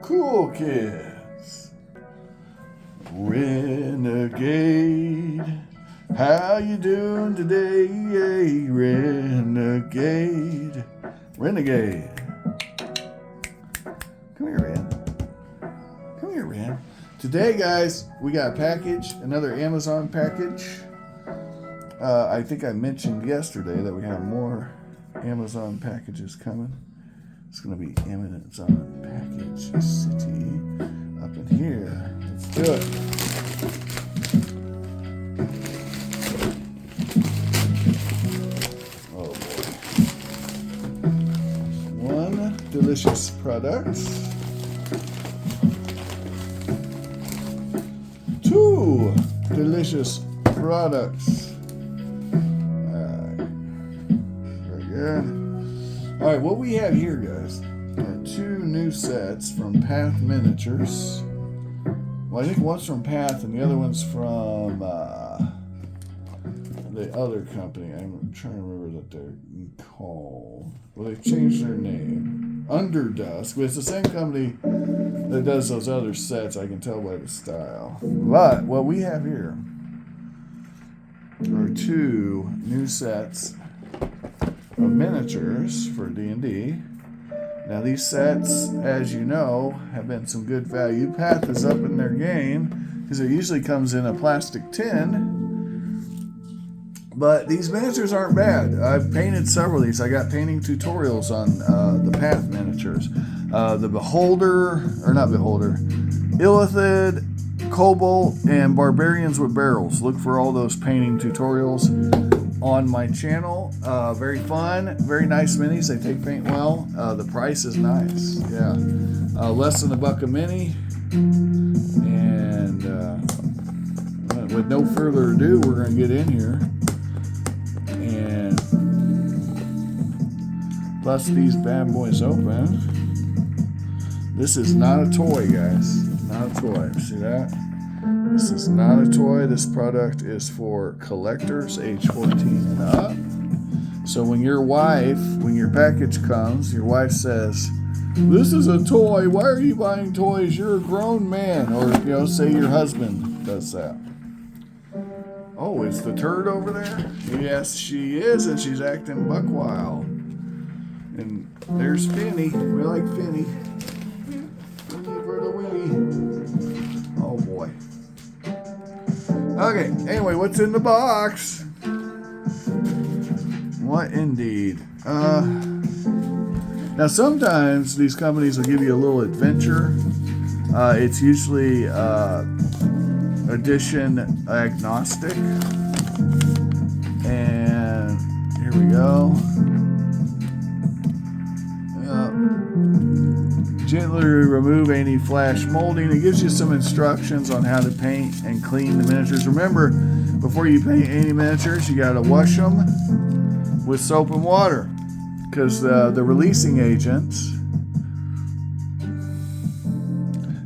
Cool kids. Renegade. How you doing today? Renegade. Renegade. Come here, Ren. Come here, Ren. Today, guys, we got a package, another Amazon package. I think I mentioned yesterday that we have more Amazon packages coming. It's going to be Amazon Package City up in here. Let's do it. Oh boy. One delicious product. Two delicious products. Very good. All right, what we have here, guys, are two new sets from Path Miniatures. Well, I think one's from Path and the other one's from the other company. I'm trying to remember what they're called. Well, they've changed their name. Underdusk, but it's the same company that does those other sets. I can tell by the style. But what we have here are two new sets of miniatures for D&D. Now these sets, as you know, have been some good value. Path is up in their game because it usually comes in a plastic tin. But these miniatures aren't bad. I've painted several of these. I got painting tutorials on the Path miniatures. The Beholder, or not Beholder, Illithid, Cobalt, and Barbarians with Barrels. Look for all those painting tutorials on my channel. Very fun, very nice minis. They take paint well. The price is nice. Yeah, less than $1 a mini. And with no further ado, we're gonna get in here. And bust these bad boys open. This is not a toy, guys. Not a toy. See that? This is not a toy. This product is for collectors age 14 and up. So when your package comes, your wife says, "This is a toy. Why are you buying toys? You're a grown man." Or, say your husband does that. Oh, is the turd over there? Yes, she is, and she's acting buck wild. And there's Finny. We like Finny. Oh boy. Okay, anyway, what's in the box? What indeed? Now sometimes these companies will give you a little adventure. It's usually edition agnostic. And here we go. Gently remove any flash molding. It gives you some instructions on how to paint and clean the miniatures. Remember, before you paint any miniatures, you got to wash them with soap and water because the releasing agents.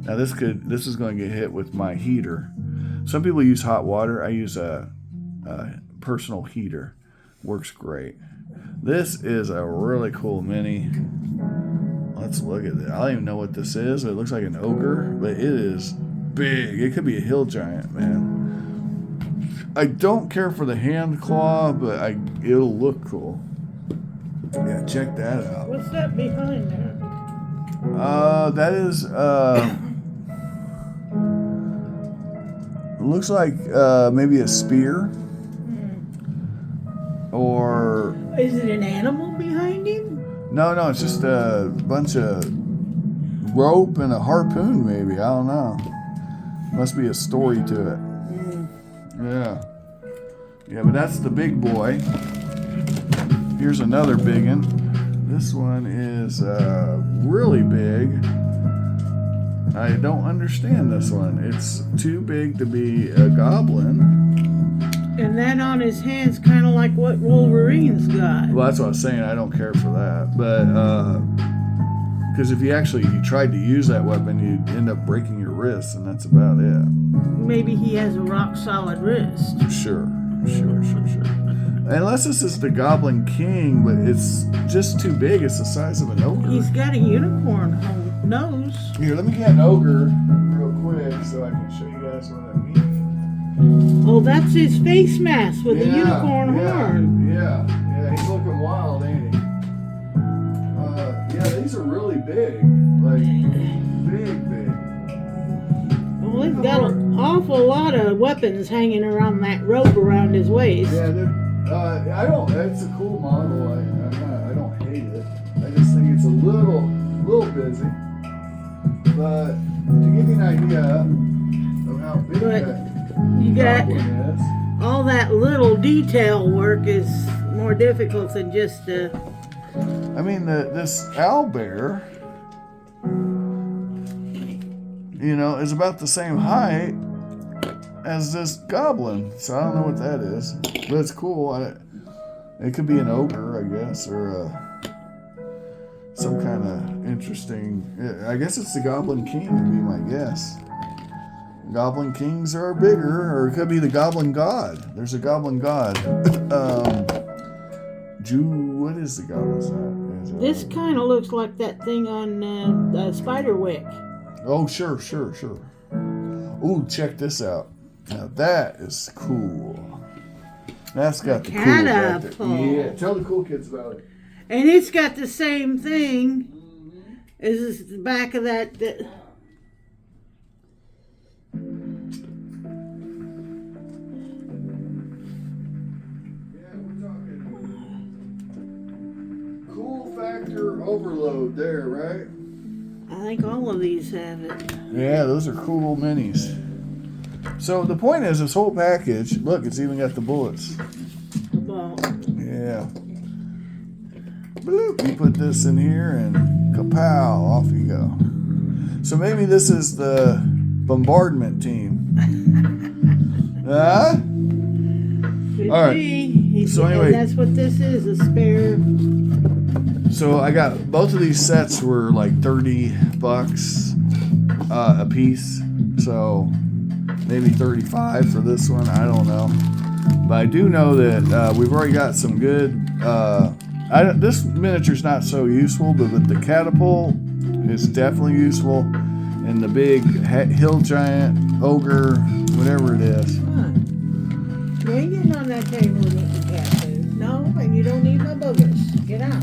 Now this is going to get hit with my heater. Some people use hot water. I use a personal heater. Works great. This is a really cool mini. Let's look at it. I don't even know what this is. It looks like an ogre, but it is big. It could be a hill giant, man. I don't care for the hand claw, but it'll look cool. Yeah, check that out. What's that behind there? That is it looks like maybe a spear. Or is it an animal behind him? No, it's just a bunch of rope and a harpoon, maybe. I don't know. Must be a story to it. Yeah, but that's the big boy. Here's another big one. This one is really big. I don't understand this one. It's too big to be a goblin. And that on his hand's kind of like what Wolverine's got. Well, that's what I was saying. I don't care for that. But, because if you tried to use that weapon, you'd end up breaking your wrist, and that's about it. Maybe he has a rock-solid wrist. Sure. Unless this is the Goblin King, but it's just too big. It's the size of an ogre. He's got a unicorn nose. Here, let me get an ogre real quick so I can show you guys what I mean. Oh, that's his face mask with the unicorn horn. Yeah, he's looking wild, ain't he? Yeah, these are really big. Like, big. Well, he's got an awful lot of weapons hanging around that rope around his waist. Yeah, it's a cool model. I don't hate it. I just think it's a little busy. But to give you an idea of how big that you got Goblin is. all that little detail work is more difficult than just I mean, this owlbear, is about the same height as this goblin. So I don't know what that is, but it's cool. It could be an ogre, I guess, or some kind of interesting. I guess it's the Goblin King would be my guess. Goblin Kings are bigger, or it could be the Goblin God. There's a Goblin God. What is the Goblin's name? This kind of looks like that thing on Spiderwick. Oh, sure. Ooh, check this out. Now that is cool. That's got the cool back there. Yeah, tell the cool kids about it. And it's got the same thing as the back of that. Cool factor overload there, right? I think all of these have it. Yeah, those are cool minis. So the point is, this whole package, look, it's even got the bullets. The ball. Yeah. Bloop. You put this in here and kapow, off you go. So maybe this is the bombardment team. Huh? Could All right. be. So anyway, that's what this is, a spare. So I got both of these sets were like $30 a piece. So maybe 35 for this one. I don't know. But I do know that we've already got some good. This miniature's not so useful, but with the catapult, it's definitely useful. And the big hill giant, ogre, whatever it is. Huh. You ain't getting on that table and eating cat food. No, and you don't need no boogers. Get out.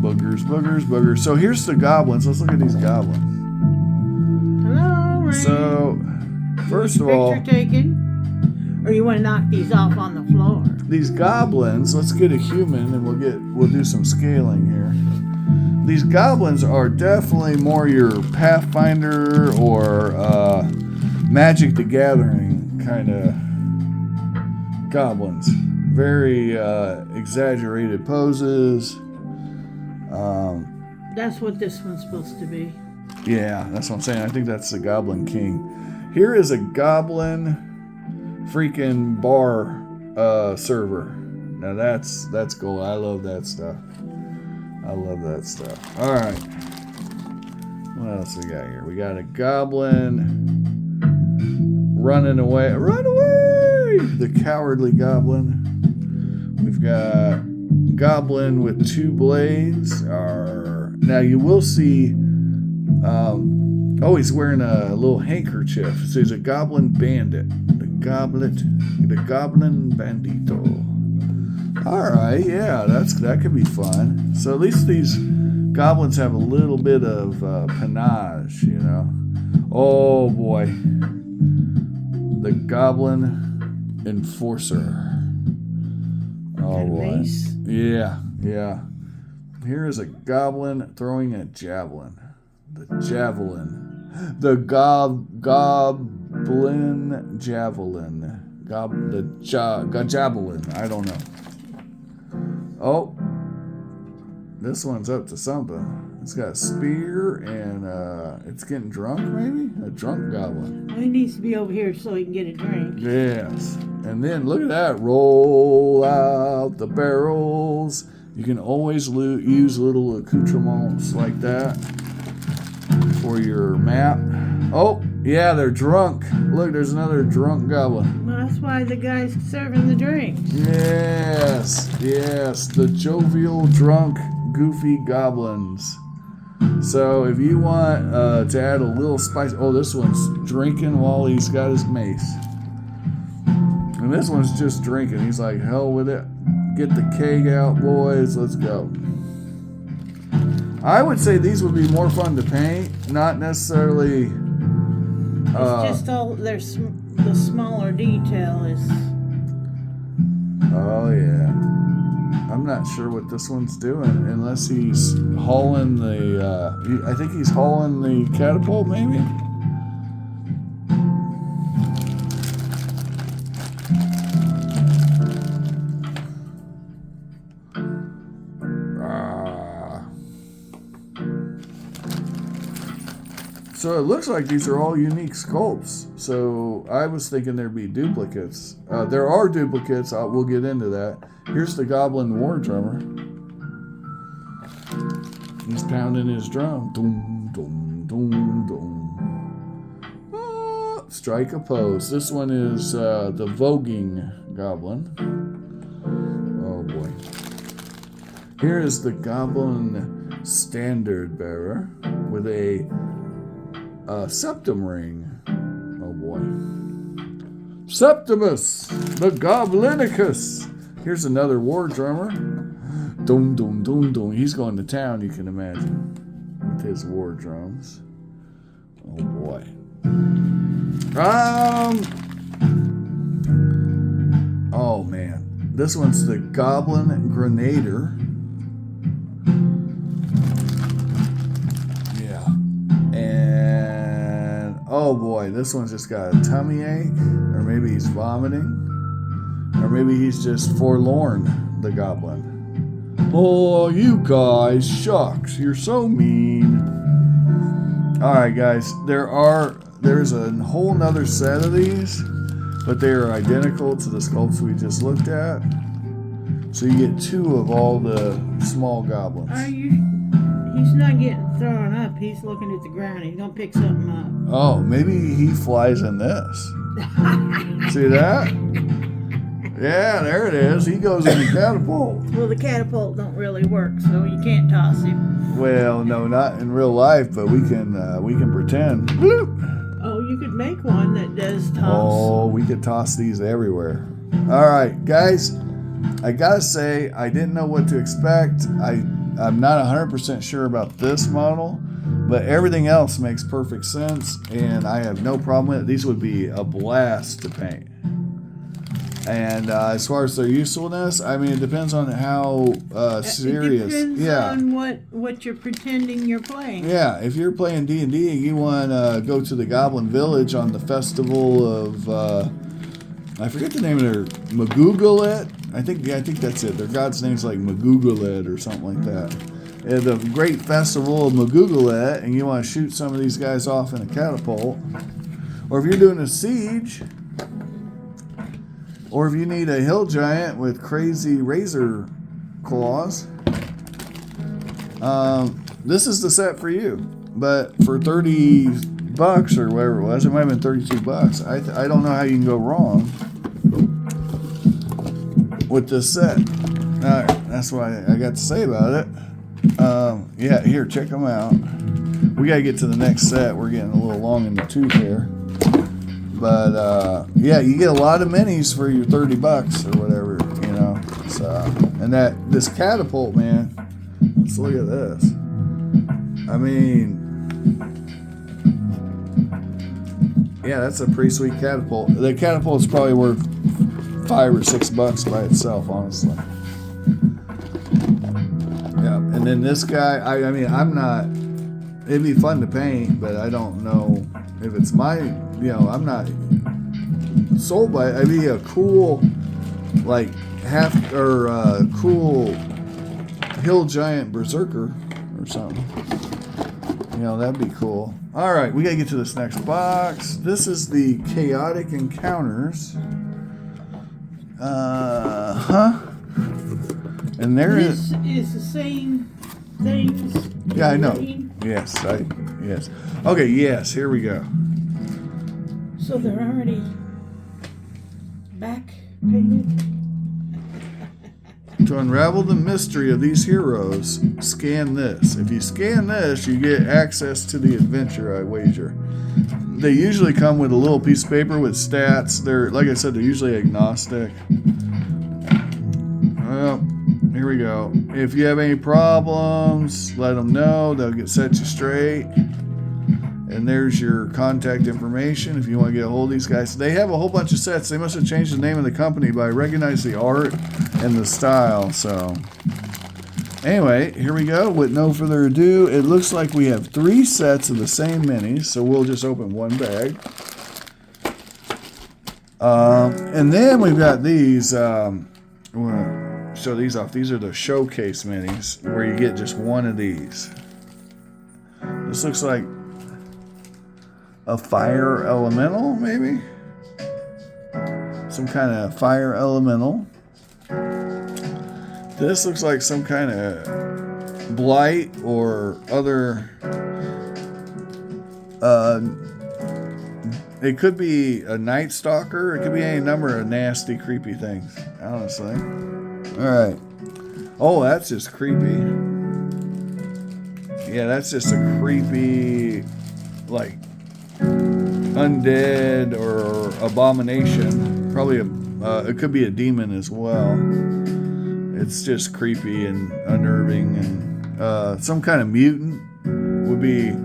Boogers. So here's the goblins. Let's look at these goblins. Hello, Ray. So, first of all, picture taken? Or you want to knock these off on the floor? These goblins, let's get a human and we'll do some scaling here. These goblins are definitely more your Pathfinder or Magic the Gathering kind of goblins. Very exaggerated poses. That's what this one's supposed to be. Yeah, that's what I'm saying. I think that's the Goblin King. Here is a goblin freaking bar server. Now that's cool. I love that stuff. All right. What else we got here? We got a goblin running away. Run away! The cowardly goblin. We've got goblin with 2 blades. Now you will see. He's wearing a little handkerchief. So he's a goblin bandit. The goblin bandito. All right, yeah, that could be fun. So at least these goblins have a little bit of panache, Oh boy, the goblin enforcer. Oh boy, nice. Yeah. Here is a goblin throwing a javelin. The javelin. The goblin javelin. Javelin. I don't know. Oh, this one's up to something. It's got a spear and it's getting drunk, maybe? A drunk goblin. He needs to be over here so he can get a drink. Yes. And then look at that. Roll out the barrels. You can always use little accoutrements like that for your map. Oh, yeah, they're drunk. Look, there's another drunk goblin. Well, that's why the guy's serving the drink. Yes, the jovial, drunk, goofy goblins. So if you want to add a little spice, oh, this one's drinking while he's got his mace. And this one's just drinking. He's like, hell with it. Get the keg out, boys. Let's go. I would say these would be more fun to paint, not necessarily. It's just all there's the smaller detail is. Oh yeah. I'm not sure what this one's doing unless he's hauling the. I think he's hauling the catapult, maybe. So it looks like these are all unique sculpts. So I was thinking there'd be duplicates. There are duplicates. We'll get into that. Here's the Goblin War Drummer. He's pounding his drum. Doom, doom, doom, doom. Strike a pose. This one is the voguing Goblin. Oh boy. Here is the Goblin Standard Bearer with a septum ring. Oh boy. Septimus, the Goblinicus. Here's another war drummer. Doom, doom, doom, doom. He's going to town, you can imagine, with his war drums. Oh boy. Oh man. This one's the Goblin Grenadier. Oh boy, this one's just got a tummy ache, or maybe he's vomiting, or maybe he's just forlorn, the Goblin. Oh, you guys, shucks, you're so mean. Alright guys, there's a whole nother set of these, but they are identical to the sculpts we just looked at. So you get 2 of all the small goblins. He's not getting thrown up. He's looking at the ground. He's going to pick something up. Oh, maybe he flies in this. See that? Yeah, there it is. He goes in the catapult. Well, the catapult don't really work, so you can't toss him. Well, no, not in real life, but we can pretend. Bloop. Oh, you could make one that does toss. Oh, we could toss these everywhere. All right, guys. I gotta say, I didn't know what to expect. I'm not 100% sure about this model, but everything else makes perfect sense, and I have no problem with it. These would be a blast to paint. And as far as their usefulness, I mean, it depends on how serious. It depends on what you're pretending you're playing. Yeah, if you're playing D&D and you want to go to the Goblin Village on the festival of, I forget the name of their, Magoogalet. I think that's it. Their god's name's like Magoogalet or something like that. And the great festival of Magoogalet, and you want to shoot some of these guys off in a catapult, or if you're doing a siege, or if you need a hill giant with crazy razor claws, this is the set for you. But for $30 or whatever it was, it might have been $32. I don't know how you can go wrong with this set. Alright, that's what I got to say about it. Yeah, here, check them out. We gotta get to the next set. We're getting a little long in the tooth here. But yeah, you get a lot of minis for your $30 or whatever, you know. So, and this catapult, man. Let's look at this. I mean, yeah, that's a pretty sweet catapult. The catapult's probably worth $5 or $6 by itself, honestly. Yeah, and then this guy, I mean, I'm not. It'd be fun to paint, but I don't know if it's my. You know, I'm not sold by it. I'd be a cool, like cool hill giant berserker or something. You know, that'd be cool. All right, we gotta get to this next box. This is the Chaotic Encounters. And there is the same things. Yeah, I know. Yes. Okay, yes, here we go. So they're already back painted? To unravel the mystery of these heroes, scan this. If you scan this, you get access to the adventure, I wager. They usually come with a little piece of paper with stats. They're, like I said, they're usually agnostic. Well, here we go. If you have any problems, let them know. They'll get set you straight. And there's your contact information if you want to get a hold of these guys. They have a whole bunch of sets. They must have changed the name of the company, but I recognize the art and the style. So anyway, here we go. With no further ado, it looks like we have 3 sets of the same minis. So we'll just open one bag. And then we've got these. I'm going to show these off. These are the showcase minis where you get just one of these. This looks like a fire elemental, maybe? Some kind of fire elemental. This looks like some kind of blight or other. It could be a night stalker. It could be any number of nasty, creepy things, honestly. Alright. Oh, that's just creepy. Yeah, that's just a creepy, like, undead or abomination. Probably it could be a demon as well. It's just creepy and unnerving, and some kind of mutant would be.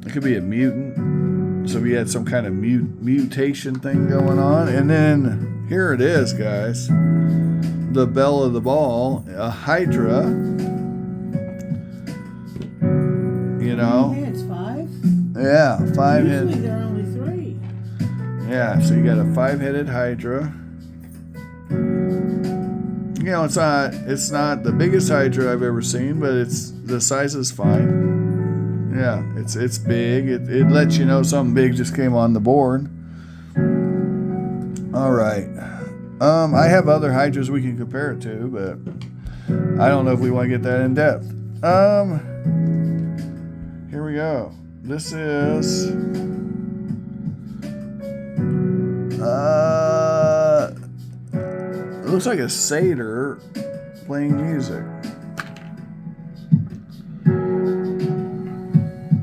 It could be a mutant. So we had some kind of mutation thing going on, and then here it is, guys. The belle of the ball, a Hydra. You know. Yeah, it's 5. Yeah, 5 head. Usually there are only 3. Yeah, so you got a 5-headed Hydra. You know, it's not the biggest Hydra I've ever seen, but the size is fine. Yeah, it's big. It lets you know something big just came on the board. All right. I have other Hydras we can compare it to, but I don't know if we want to get that in depth. Here we go. This is it looks like a satyr playing music.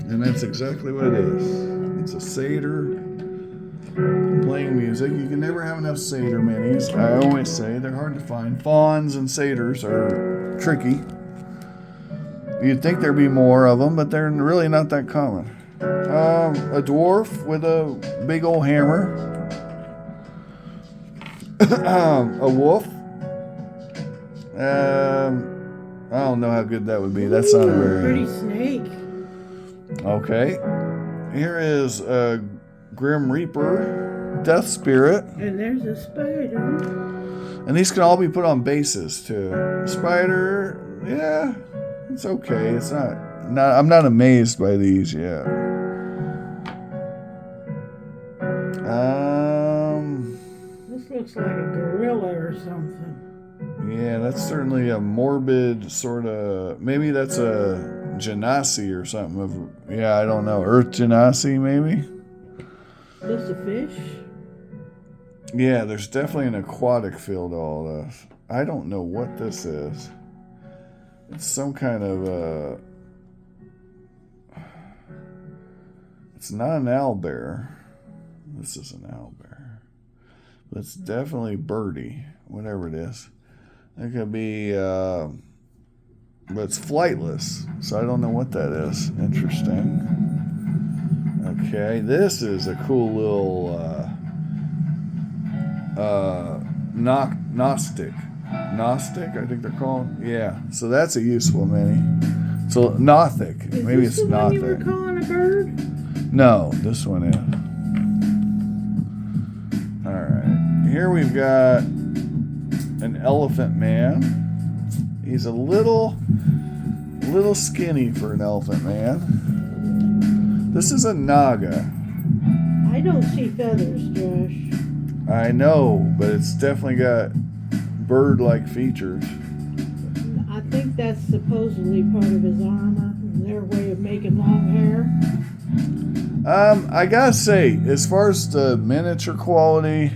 And that's exactly what it is. It's a satyr playing music. You can never have enough satyr minis. I always say they're hard to find. Fawns and satyrs are tricky. You'd think there'd be more of them, but they're really not that common. A dwarf with a big old hammer. A wolf. I don't know how good that would be. That's not a very pretty snake. Okay. Here is a Grim Reaper, Death Spirit. And there's a spider. And these can all be put on bases too. Spider, yeah, it's okay. It's not I'm not amazed by these yet. This looks like a gorilla or something. Yeah, that's certainly a morbid sort of. Maybe that's a genasi or something. Yeah, I don't know. Earth genasi, maybe. This a fish? Yeah, there's definitely an aquatic feel to all this. I don't know what this is. It's some kind of it's not an owlbear. This is an owlbear. But it's definitely birdie, whatever it is. It could be, but it's flightless, so I don't know what that is. Interesting. Okay, this is a cool little Gnostic. Gnostic, I think they're called. Yeah, so that's a useful mini. So Nothic, maybe it's Nothic. One you were Nothic. calling a bird? No, this one is. All right, here we've got an elephant man. He's a little skinny for an elephant man. This is a Naga. I don't see feathers, Josh. I know, but it's definitely got bird-like features. I think that's supposedly part of his armor, their way of making long hair. I gotta say, as far as the miniature quality,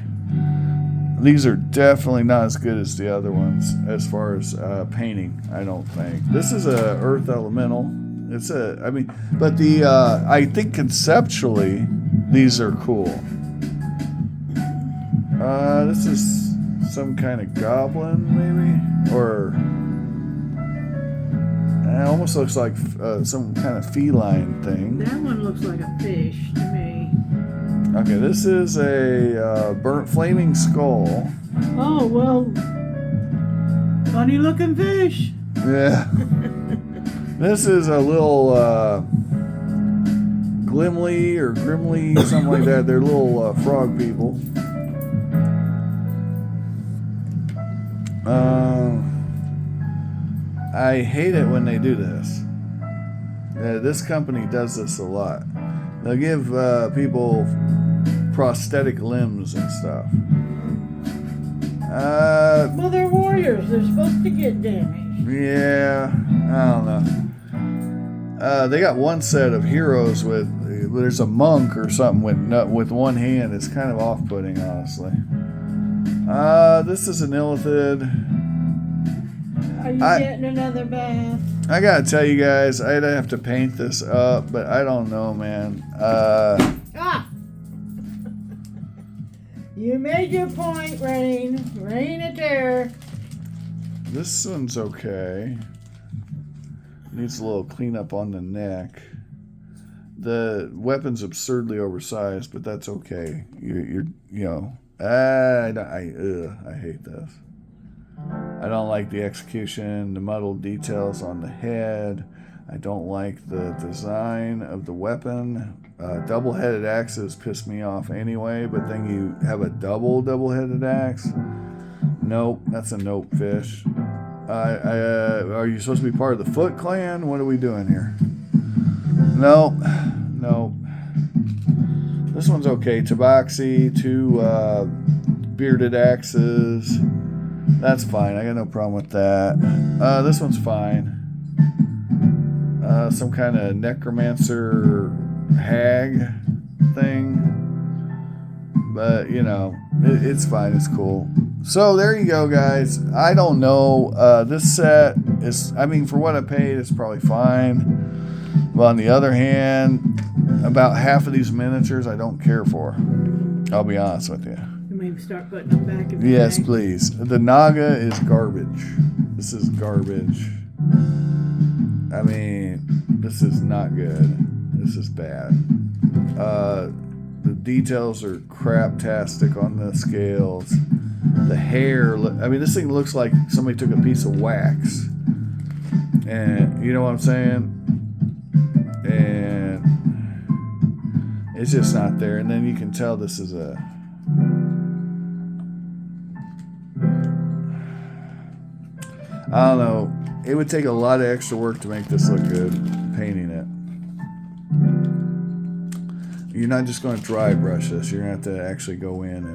These are definitely not as good as the other ones as far as painting. I don't think this is a Earth Elemental. It's a, I mean, but the I think conceptually these are cool. This is some kind of goblin, maybe, or it almost looks like some kind of feline thing. That one looks like a fish to me. Okay, this is a burnt flaming skull. Oh, well, funny looking fish. Yeah. This is a little Glimly or Grimly, something like that. They're little frog people. I hate it when they do this. This company does this a lot. They'll give people prosthetic limbs and stuff. Well, they're warriors. They're supposed to get damaged. Yeah, I don't know. They got one set of heroes with there's a monk or something with one hand. It's kind of off-putting, honestly. This is an illithid. Are you getting another bath? I gotta tell you guys, I'd have to paint this up, but I don't know, man. You made your point, Rain. Reign of Terror. This one's okay. Needs a little cleanup on the neck. The weapon's absurdly oversized, but that's okay. You know, I hate this. I don't like the execution, the muddled details on the head. I don't like the design of the weapon. Double-headed axes piss me off anyway, but then you have a double-headed axe. Nope, that's a nope fish. Are you supposed to be part of the Foot Clan? What are we doing here? Nope. This one's okay. Tabaxi, 2 bearded axes. That's fine. I got no problem with that. This one's fine. Some kind of necromancer hag thing. But, you know, it's fine. It's cool. So, there you go, guys. I don't know. This set is, I mean, for what I paid, it's probably fine. But on the other hand, about half of these miniatures I don't care for. I'll be honest with you. Maybe start putting them back in the Yes, bag. please. The Naga is garbage. This is garbage. I mean, this is not good. This is bad. The details are craptastic on the scales. The hair, I mean, this thing looks like somebody took a piece of wax. And, you know what I'm saying? And it's just not there. And then you can tell this is a... I don't know. It would take a lot of extra work to make this look good, painting it. You're not just going to dry brush this. You're going to have to actually go in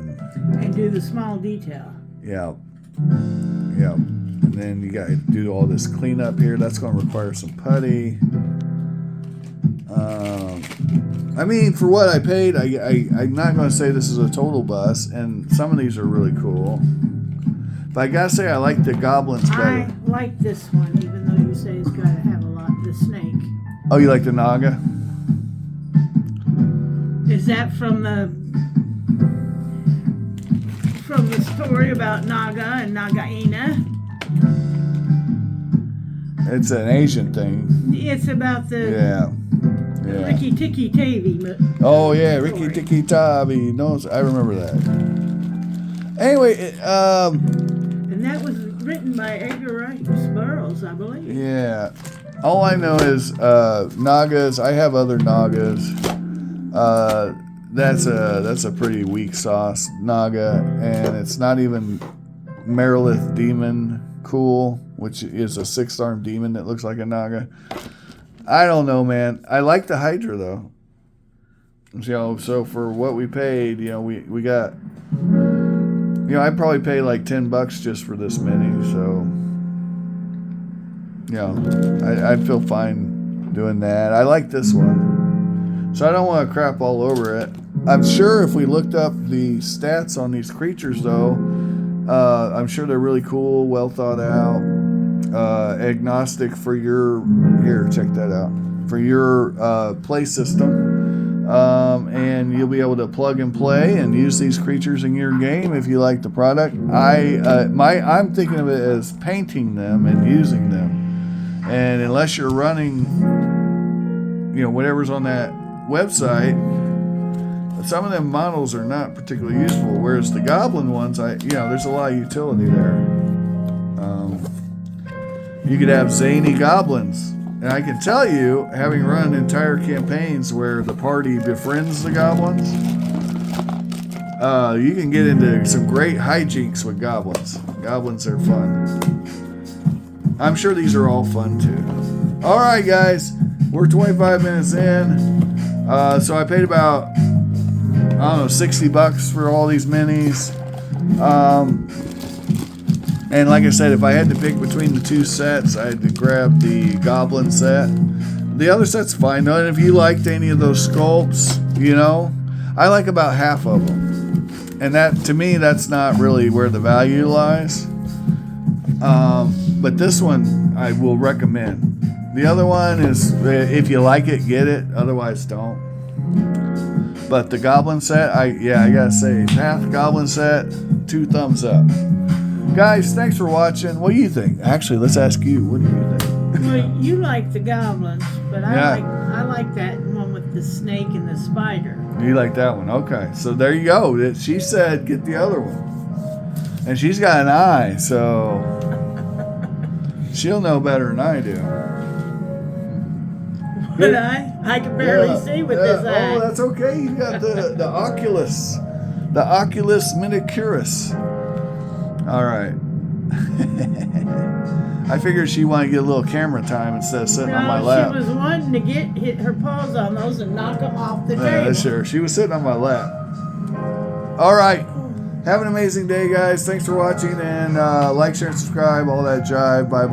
And do the small detail. Yeah. And then you got to do all this cleanup here. That's going to require some putty. I mean, for what I paid, I'm not going to say this is a total bust. And some of these are really cool. But I gotta say, I like the goblins better. I like this one, even though you say it's got to have a lot. The snake. Oh, you like the Naga? Is that from the story about Naga and Nagaina? It's an Asian thing. It's about the Yeah. Ricky Tikki Tavi. Oh yeah, Ricky Tikki Tavi. No, I remember that. Anyway, And that was written by Edgar Rice Burroughs, I believe. Yeah. All I know is Nagas. I have other Nagas. That's a pretty weak sauce Naga, and it's not even Merilith Demon cool, which is a 6-armed demon that looks like a Naga. I don't know, man. I like the Hydra though. So for what we paid, we got. I'd probably pay like $10 just for this mini, so I'd feel fine doing that. I like this one, so I don't want to crap all over it. I'm sure if we looked up the stats on these creatures, though, I'm sure they're really cool, well thought out, agnostic for your, here, check that out, for your play system. And you'll be able to plug and play and use these creatures in your game if you like the product. I'm thinking of it as painting them and using them. And unless you're running, whatever's on that website, some of them models are not particularly useful. Whereas the Goblin ones, there's a lot of utility there. You could have zany goblins. And I can tell you, having run entire campaigns where the party befriends the goblins, you can get into some great hijinks with goblins. Goblins are fun. I'm sure these are all fun too. All right, guys, we're 25 minutes in. So I paid about, $60 for all these minis. And like I said, if I had to pick between the two sets, I had to grab the Goblin set. The other set's fine though, and if you liked any of those sculpts, I like about half of them. And that, to me, that's not really where the value lies. But this one I will recommend. The other one is, if you like it, get it. Otherwise, don't. But the Goblin set, I gotta say, half Goblin set, 2 thumbs up. Guys, thanks for watching. What do you think? Actually, let's ask you. What do you think? Well, you like the goblins, but I like that one with the snake and the spider. You like that one? Okay. So there you go. She said get the other one. And she's got an eye, so she'll know better than I do. But I can barely see with this eye. Oh, that's okay. You got the Oculus. The Oculus Minicuris. All right. I figured she wanted to get a little camera time instead of sitting on my lap. She was wanting to hit her paws on those and knock them off the table. Sure. She was sitting on my lap. All right. Have an amazing day, guys. Thanks for watching, and like, share, and subscribe, all that jive. Bye.